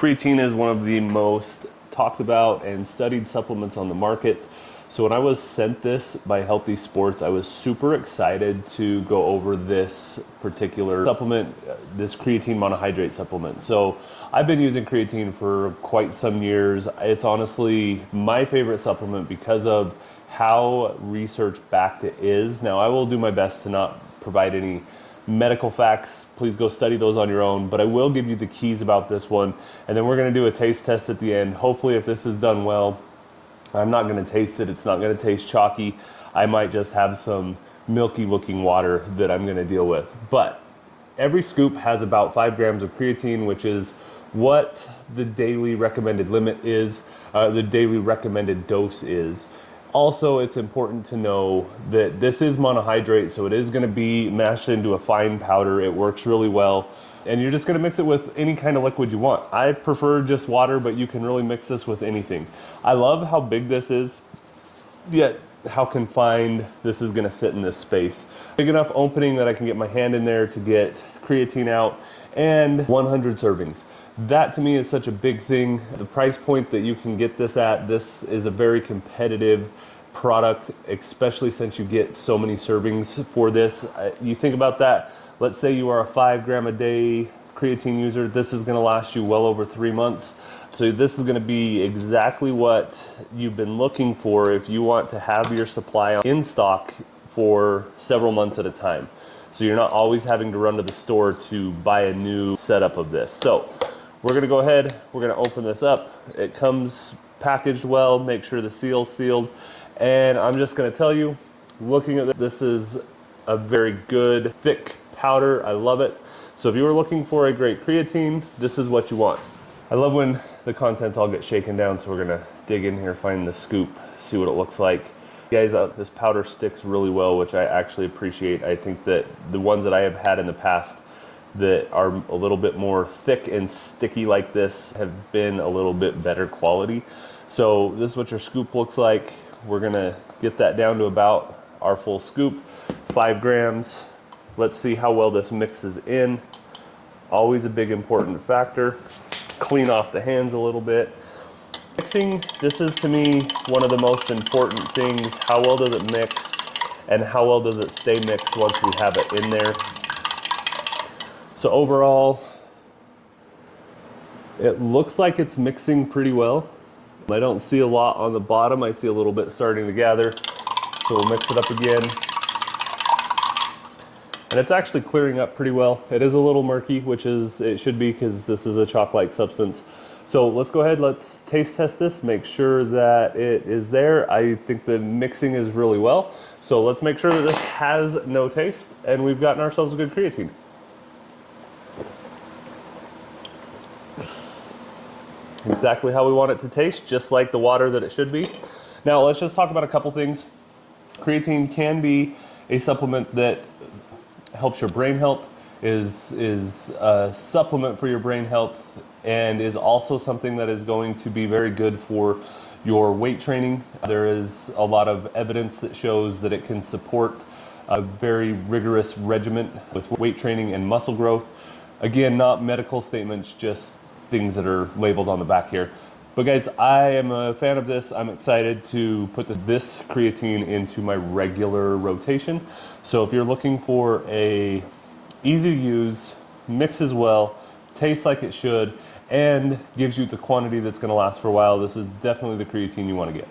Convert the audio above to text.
Creatine is one of the most talked about and studied supplements on the market. So when I was sent this by Healthy Sports, I was super excited to go over this particular supplement, this creatine monohydrate supplement. So I've been using creatine for quite some years. It's honestly my favorite supplement because of how research backed it is. Now I will do my best to not provide any medical facts. Please go study those on your own, but I will give you the keys about this one. And then we're gonna do a taste test at the end. Hopefully if this is done well, I'm not gonna taste it. It's not gonna taste chalky. I might just have some milky looking water that I'm gonna deal with. But every scoop has about 5 grams of creatine, which is what the daily recommended limit is, the daily recommended dose is. Also, it's important to know that this is monohydrate, so it is gonna be mashed into a fine powder. It works really well. And you're just gonna mix it with any kind of liquid you want. I prefer just water, but you can really mix this with anything. I love how big this is, yet how confined this is gonna sit in this space. Big enough opening that I can get my hand in there to get creatine out, and 100 servings. That to me is such a big thing. The price point that you can get this at, this is a very competitive product, especially since you get so many servings for this. You think about that, let's say you are a 5 gram a day creatine user, this is gonna last you well over 3 months. So this is gonna be exactly what you've been looking for if you want to have your supply in stock for several months at a time. So you're not always having to run to the store to buy a new setup of this. So we're gonna go ahead, we're gonna open this up. It comes packaged well, make sure the seal's sealed. And I'm just gonna tell you, looking at this is a very good, thick powder. I love it. So if you were looking for a great creatine, this is what you want. I love when the contents all get shaken down, so we're gonna dig in here, find the scoop, see what it looks like. Guys, this powder sticks really well, which I actually appreciate. I think that the ones that I have had in the past that are a little bit more thick and sticky like this have been a little bit better quality. So this is what your scoop looks like. We're gonna get that down to about our full scoop, 5 grams. Let's see how well this mixes in. Always a big important factor. Clean off the hands a little bit. Mixing, this is to me one of the most important things. How well does it mix and how well does it stay mixed once we have it in there? So overall, it looks like it's mixing pretty well. I don't see a lot on the bottom. I see a little bit starting to gather. So we'll mix it up again. And it's actually clearing up pretty well. It is a little murky, which is, it should be because this is a chalk-like substance. So let's go ahead, let's taste test this, make sure that it is there. I think the mixing is really well. So let's make sure that this has no taste and we've gotten ourselves a good creatine. Exactly how we want it to taste, just like the water that it should be. Now let's just talk about a couple things. Creatine can be a supplement that helps your brain health, is a supplement for your brain health, and is also something that is going to be very good for your weight training. There is a lot of evidence that shows that it can support a very rigorous regimen with weight training and muscle growth. Again, not medical statements, just things that are labeled on the back here. But guys, I am a fan of this. I'm excited to put this creatine into my regular rotation. So if you're looking for a easy to use, mixes well, tastes like it should, and gives you the quantity that's gonna last for a while, this is definitely the creatine you wanna get.